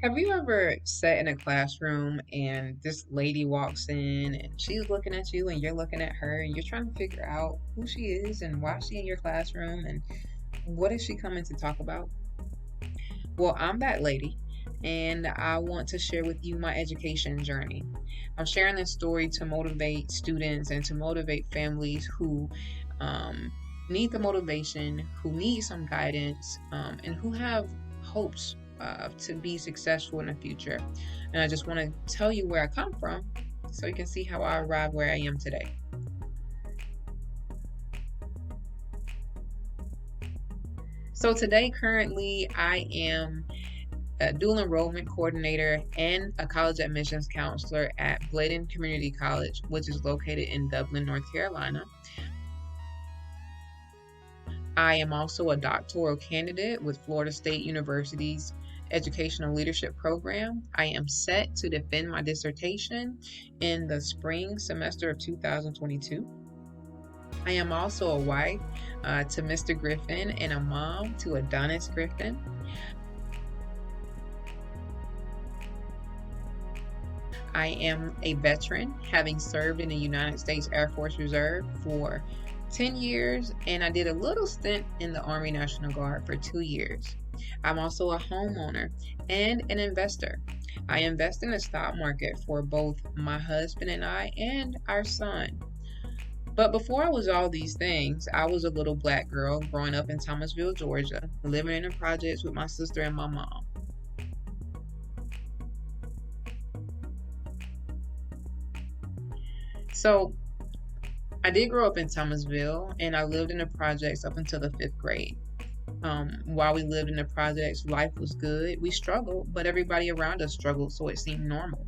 Have you ever sat in a classroom and this lady walks in and she's looking at you and you're looking at her and you're trying to figure out who she is and why she's in your classroom and what is she coming to talk about? Well, I'm that lady and I want to share with you my education journey. I'm sharing this story to motivate students and to motivate families who um, need the motivation, who need some guidance, and who have hopes to be successful in the future. And I just want to tell you where I come from so you can see how I arrived where I am today. So, today, currently, I am a dual enrollment coordinator and a college admissions counselor at Bladen Community College, which is located in Dublin, North Carolina. I am also a doctoral candidate with Florida State University's Educational Leadership Program. I am set to defend my dissertation in the spring semester of 2022. I am also a wife to Mr. Griffin and a mom to Adonis Griffin. I am a veteran, having served in the United States Air Force Reserve for 10 years, and I did a little stint in the Army National Guard for 2 years. I'm also a homeowner and an investor. I invest in the stock market for both my husband and I and our son. But before I was all these things, I was a little black girl growing up in Thomasville, Georgia, living in the projects with my sister and my mom. So I did grow up in Thomasville and I lived in the projects up until the fifth grade. While we lived in the projects, life was good. We struggled, but everybody around us struggled, so it seemed normal.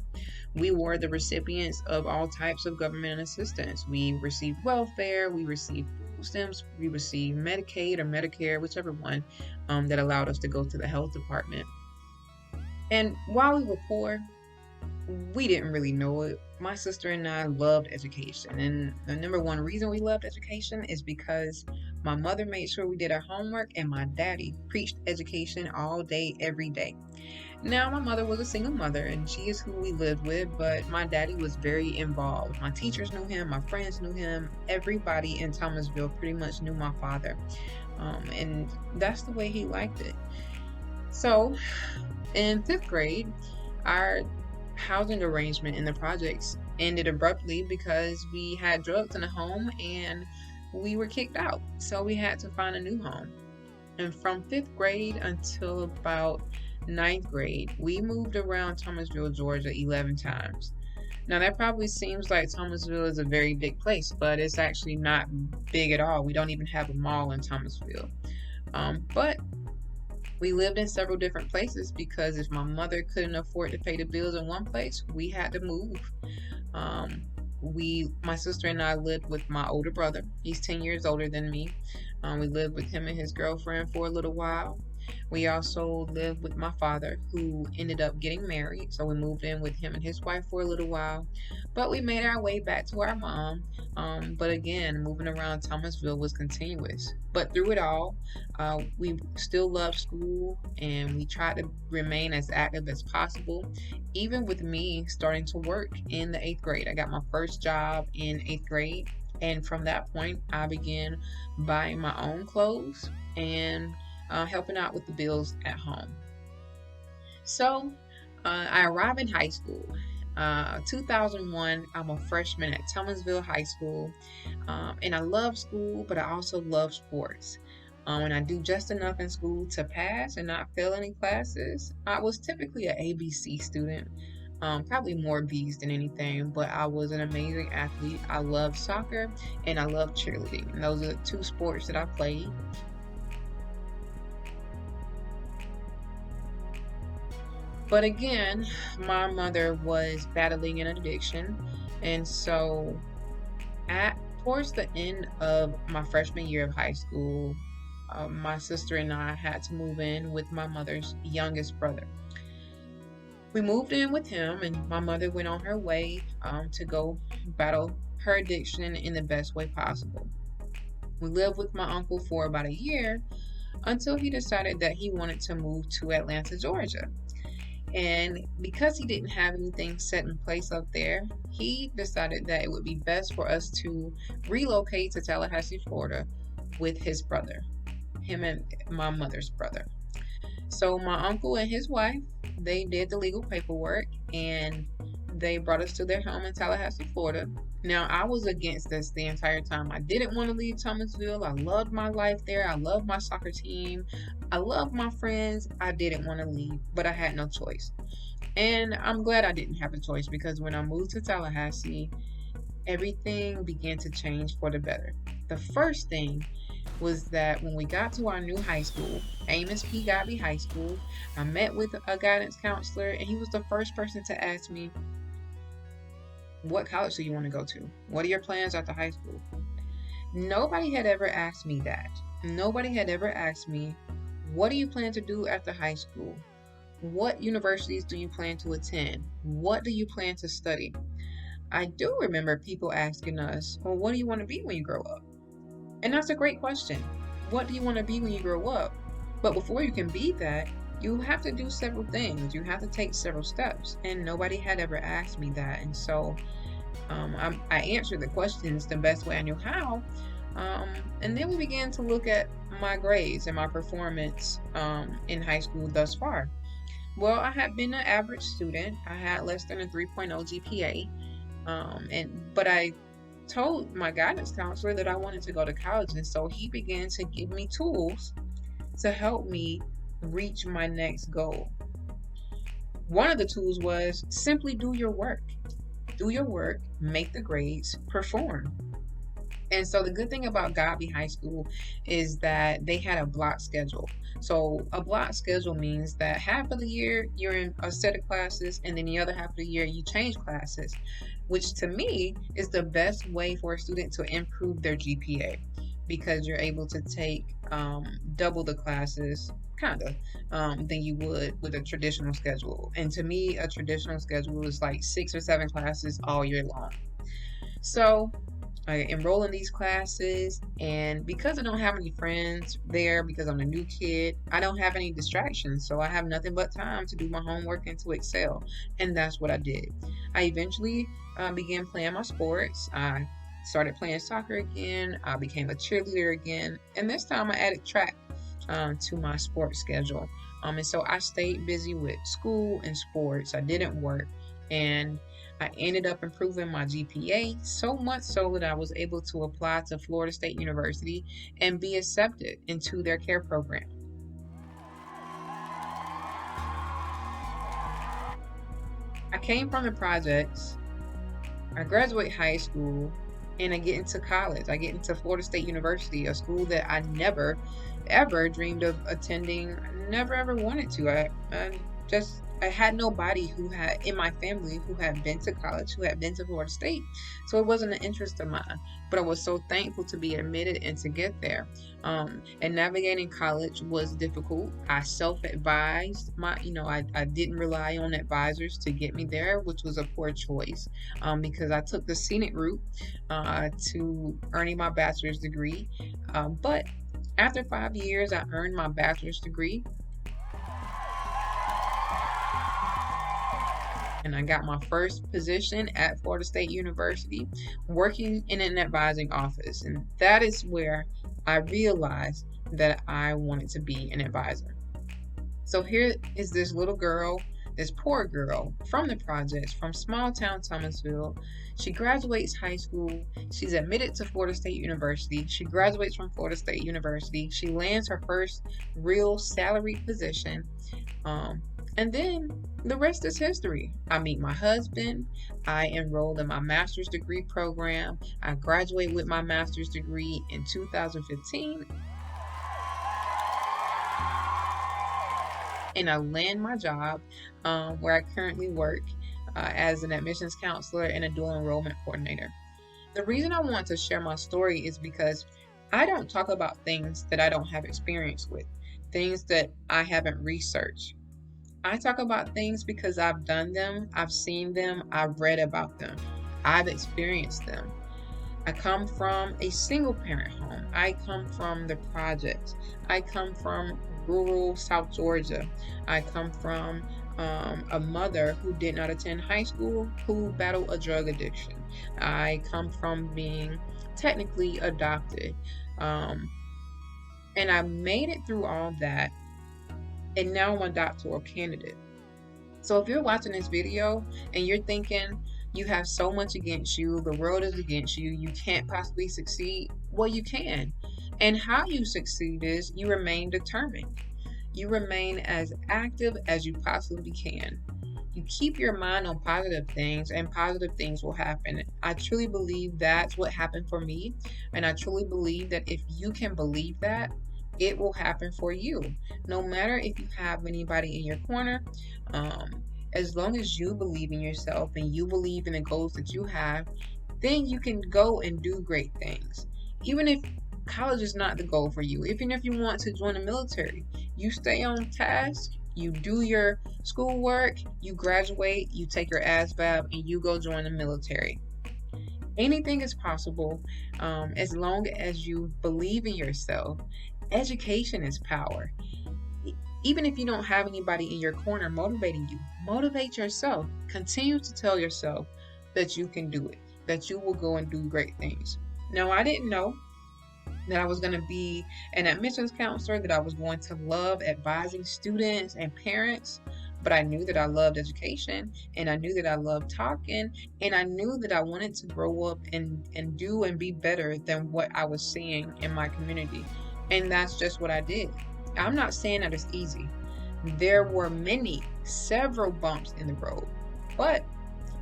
We were the recipients of all types of government assistance. We received welfare, we received food stamps, we received Medicaid or Medicare, whichever one that allowed us to go to the health department. And while we were poor, we didn't really know it. My sister and I loved education, and the number one reason we loved education is because my mother made sure we did our homework, and my daddy preached education all day, every day. Now, my mother was a single mother, and she is who we lived with, but my daddy was very involved. My teachers knew him, my friends knew him, everybody in Thomasville pretty much knew my father, and that's the way he liked it. So, in fifth grade, our housing arrangement in the projects ended abruptly because we had drugs in the home and we were kicked out. So we had to find a new home. And from fifth grade until about ninth grade, we moved around Thomasville, Georgia 11 times. Now that probably seems like Thomasville is a very big place, but it's actually not big at all. We don't even have a mall in Thomasville. But we lived in several different places because if my mother couldn't afford to pay the bills in one place, we had to move. My sister and I lived with my older brother. He's 10 years older than me. We lived with him and his girlfriend for a little while. We also lived with my father, who ended up getting married. So we moved in with him and his wife for a little while. But we made our way back to our mom. But again, moving around Thomasville was continuous. But through it all, we still loved school and we tried to remain as active as possible. Even with me starting to work in the 8th grade, I got my first job in 8th grade. And from that point, I began buying my own clothes and helping out with the bills at home. So I arrived in high school. 2001, I'm a freshman at Thomasville High School, and I love school, but I also love sports. And I do just enough in school to pass and not fail any classes. I was typically an ABC student, probably more B's than anything, but I was an amazing athlete. I loved soccer and I loved cheerleading, and those are the two sports that I played. But again, my mother was battling an addiction. And so at towards the end of my freshman year of high school, my sister and I had to move in with my mother's youngest brother. We moved in with him, and my mother went on her way to go battle her addiction in the best way possible. We lived with my uncle for about a year until he decided that he wanted to move to Atlanta, Georgia. And because he didn't have anything set in place up there, he decided that it would be best for us to relocate to Tallahassee, Florida with his brother, him and my mother's brother. So my uncle and his wife, they did the legal paperwork and they brought us to their home in Tallahassee, Florida. Now, I was against this the entire time. I didn't want to leave Thomasville. I loved my life there. I loved my soccer team. I loved my friends. I didn't want to leave, but I had no choice. And I'm glad I didn't have a choice because when I moved to Tallahassee, everything began to change for the better. The first thing was that when we got to our new high school, Amos P. Godby High School, I met with a guidance counselor, and he was the first person to ask me, what college do you want to go to? What are your plans after high school? Nobody had ever asked me that. Nobody had ever asked me, what do you plan to do after high school? What universities do you plan to attend? What do you plan to study? I do remember people asking us, well, what do you want to be when you grow up? And that's a great question. What do you want to be when you grow up? But before you can be that, you have to do several things. You have to take several steps. And nobody had ever asked me that. And so I answered the questions the best way I knew how. And then we began to look at my grades and my performance in high school thus far. Well, I had been an average student. I had less than a 3.0 GPA. But I told my guidance counselor that I wanted to go to college. And so he began to give me tools to help me reach my next goal. One of the tools was simply do your work. Do your work, make the grades, perform. And so the good thing about Godby High School is that they had a block schedule. So a block schedule means that half of the year you're in a set of classes and then the other half of the year you change classes, which to me is the best way for a student to improve their GPA because you're able to take double the classes than you would with a traditional schedule. And to me, a traditional schedule is like 6 or 7 classes all year long. So I enroll in these classes, and because I don't have any friends there, because I'm a new kid, I don't have any distractions. So I have nothing but time to do my homework and to excel. And that's what I did. I eventually began playing my sports. I started playing soccer again. I became a cheerleader again. And this time I added track to my sports schedule. And so I stayed busy with school and sports. I didn't work. And I ended up improving my GPA so much so that I was able to apply to Florida State University and be accepted into their care program. I came from the projects. I graduate high school and I get into college. I get into Florida State University, a school that I never, ever dreamed of attending. Never, ever wanted to. I had nobody who had in my family who had been to college, who had been to Florida State. So it wasn't an interest of mine, but I was so thankful to be admitted and to get there. And navigating college was difficult. I self-advised I didn't rely on advisors to get me there, which was a poor choice, because I took the scenic route to earning my bachelor's degree. But after 5 years, I earned my bachelor's degree. And I got my first position at Florida State University working in an advising office. And that is where I realized that I wanted to be an advisor. So here is this little girl, this poor girl from the projects, from small town Thomasville. She graduates high school. She's admitted to Florida State University. She graduates from Florida State University. She lands her first real salaried position. And then the rest is history. I meet my husband. I enroll in my master's degree program. I graduate with my master's degree in 2015. And I land my job where I currently work as an admissions counselor and a dual enrollment coordinator. The reason I want to share my story is because I don't talk about things that I don't have experience with, things that I haven't researched. I talk about things because I've done them, I've seen them, I've read about them, I've experienced them. I come from a single parent home. I come from the projects. I come from rural South Georgia. I come from a mother who did not attend high school, who battled a drug addiction. I come from being technically adopted. Um, and I made it through all that, and now I'm a doctoral candidate. So if you're watching this video and you're thinking you have so much against you, the world is against you, you can't possibly succeed, well, you can. And how you succeed is you remain determined. You remain as active as you possibly can. You keep your mind on positive things, and positive things will happen. I truly believe that's what happened for me. And I truly believe that if you can believe that, it will happen for you. No matter if you have anybody in your corner, as long as you believe in yourself and you believe in the goals that you have, then you can go and do great things. Even if college is not the goal for you, even if you want to join the military, you stay on task, you do your schoolwork, you graduate, you take your ASVAB, and you go join the military. Anything is possible as long as you believe in yourself. Education is power. Even if you don't have anybody in your corner motivating you, motivate yourself. Continue to tell yourself that you can do it, that you will go and do great things. Now, I didn't know that I was going to be an admissions counselor, that I was going to love advising students and parents, but I knew that I loved education, and I knew that I loved talking, and I knew that I wanted to grow up and do and be better than what I was seeing in my community. And that's just what I did. I'm not saying that it's easy. There were several bumps in the road, but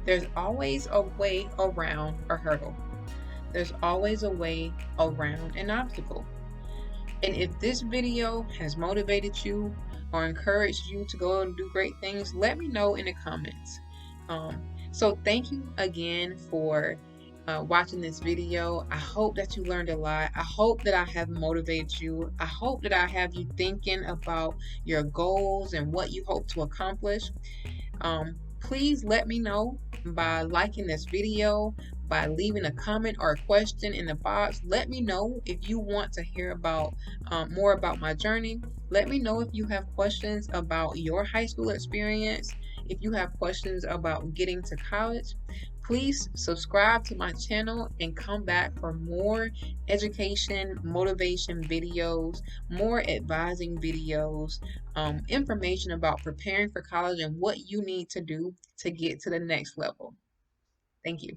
there's always a way around a hurdle. There's always a way around an obstacle. And if this video has motivated you or encouraged you to go and do great things, let me know in the comments. So thank you again for watching this video. I hope that you learned a lot. I hope that I have motivated you. I hope that I have you thinking about your goals and what you hope to accomplish. Please let me know by liking this video, by leaving a comment or a question in the box. Let me know if you want to hear about more about my journey. Let me know if you have questions about your high school experience, if you have questions about getting to college. Please subscribe to my channel and come back for more education, motivation videos, more advising videos, information about preparing for college and what you need to do to get to the next level. Thank you.